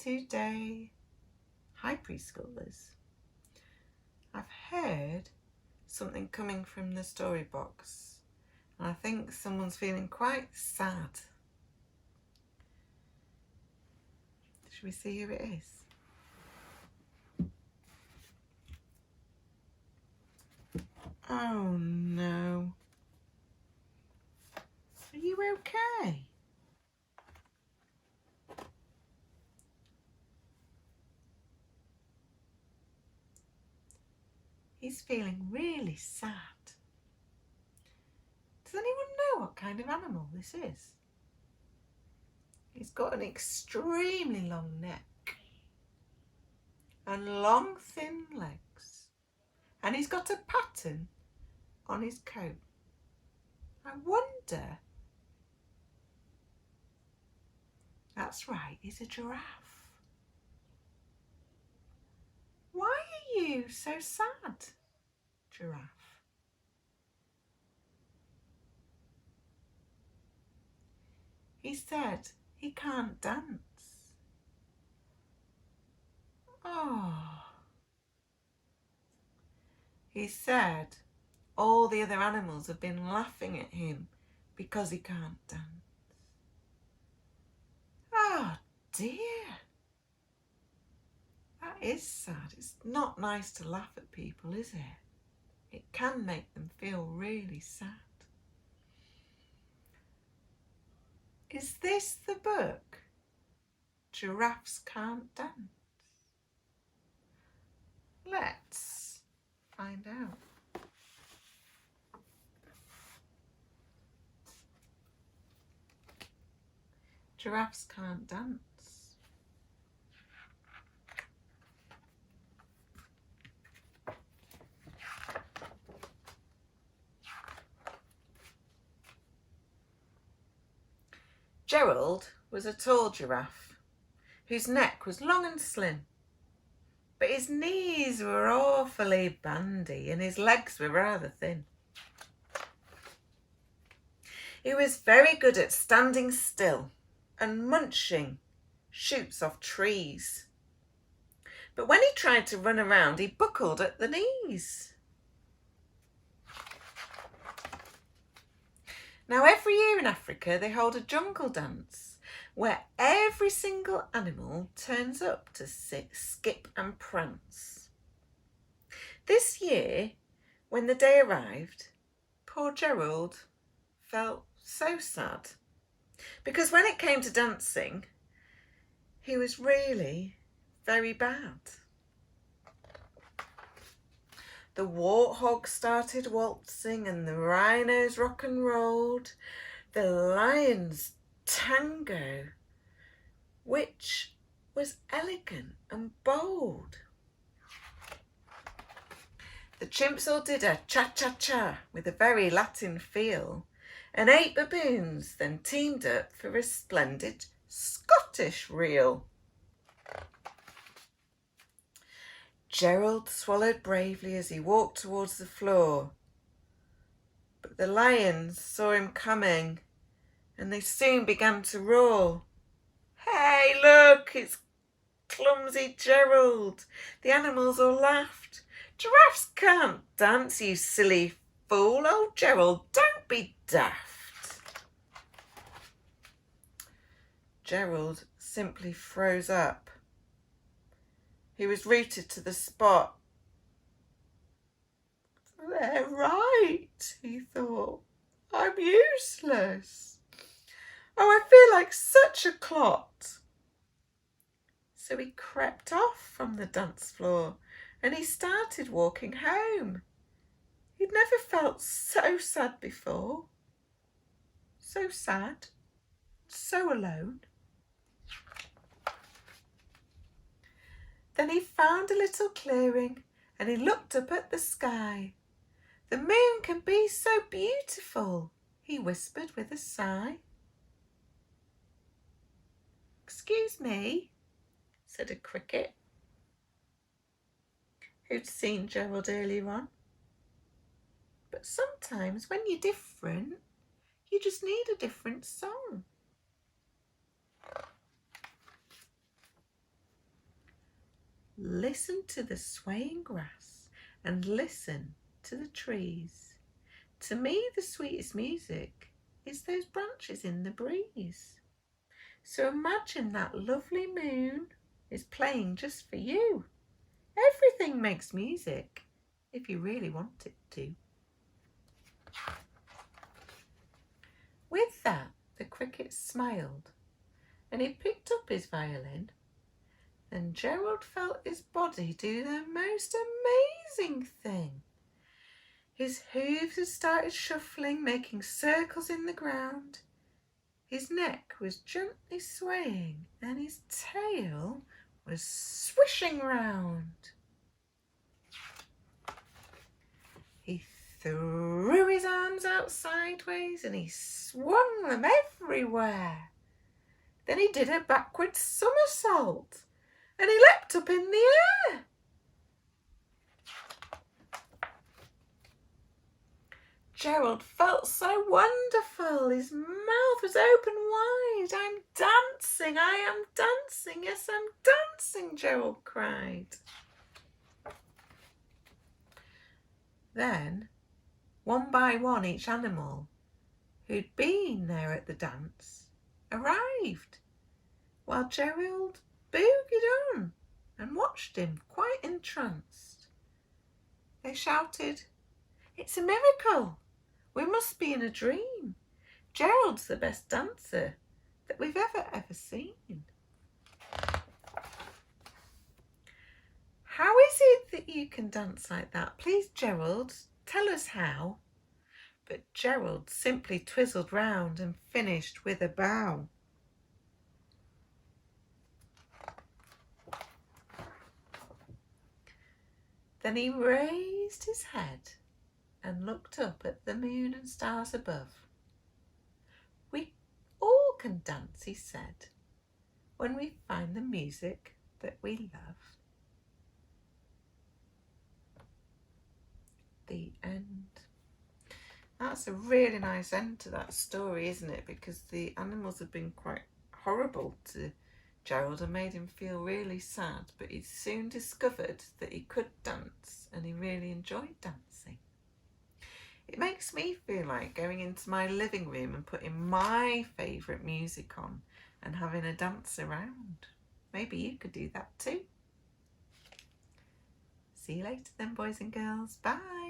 today. Hi preschoolers. I've heard something coming from the story box and I think someone's feeling quite sad. Should we see who it is? Oh no. Are you okay? He's feeling really sad. Does anyone know what kind of animal this is? He's got an extremely long neck and long thin legs, and he's got a pattern on his coat. I wonder. That's right, he's a giraffe. Why are you so sad, giraffe? He said he can't dance. Oh. He said all the other animals have been laughing at him because he can't dance. Oh dear. That is sad. It's not nice to laugh at people, is it? It can make them feel really sad. Is this the book? Giraffes Can't Dance? Let's find out. Giraffes Can't Dance. Gerald was a tall giraffe whose neck was long and slim, but his knees were awfully bandy and his legs were rather thin. He was very good at standing still and munching shoots off trees. But when he tried to run around, he buckled at the knees. Now, every year in Africa, they hold a jungle dance where every single animal turns up to skip and prance. This year, when the day arrived, poor Gerald felt so sad because when it came to dancing, he was really very bad. The warthog started waltzing and the rhinos rock and rolled. The lions tango, which was elegant and bold. The chimps all did a cha-cha-cha with a very Latin feel, and 8 baboons then teamed up for a splendid Scottish reel. Gerald swallowed bravely as he walked towards the floor, but the lions saw him coming and they soon began to roar. Hey, look, it's clumsy Gerald. The animals all laughed. Giraffes can't dance, you silly fool. Oh, Gerald, don't be daft. Gerald simply froze up. He was rooted to the spot. They're right, he thought. I'm useless. Oh, I feel like such a clot. So he crept off from the dance floor and he started walking home. He'd never felt so sad before. So sad, so alone. Then he found a little clearing and he looked up at the sky. The moon can be so beautiful, he whispered with a sigh. Excuse me, said a cricket who'd seen Gerald earlier on. But sometimes when you're different, you just need a different song. Listen to the swaying grass and listen to the trees. To me, the sweetest music is those branches in the breeze. So imagine that lovely moon is playing just for you. Everything makes music if you really want it to. With that, the cricket smiled and he picked up his violin, and Gerald felt his body do the most amazing thing. His hooves had started shuffling, making circles in the ground. His neck was gently swaying and his tail was swishing round. He threw his arms out sideways and he swung them everywhere. Then he did a backward somersault and he leapt up in the air. Gerald felt so wonderful. His mouth was open wide. I'm dancing, I am dancing, yes, I'm dancing, Gerald cried. Then, one by one, each animal who'd been there at the dance arrived, while Gerald boogied on and watched him quite entranced. They shouted, "It's a miracle! We must be in a dream. Gerald's the best dancer that we've ever seen." "How is it that you can dance like that? Please, Gerald, tell us how." But Gerald simply twizzled round and finished with a bow. Then he raised his head and looked up at the moon and stars above. "We all can dance," he said, "when we find the music that we love." The end. That's a really nice end to that story, isn't it? Because the animals have been quite horrible to Gerald and made him feel really sad, but he soon discovered that he could dance and he really enjoyed dancing. It makes me feel like going into my living room and putting my favourite music on and having a dance around. Maybe you could do that too. See you later then, boys and girls. Bye.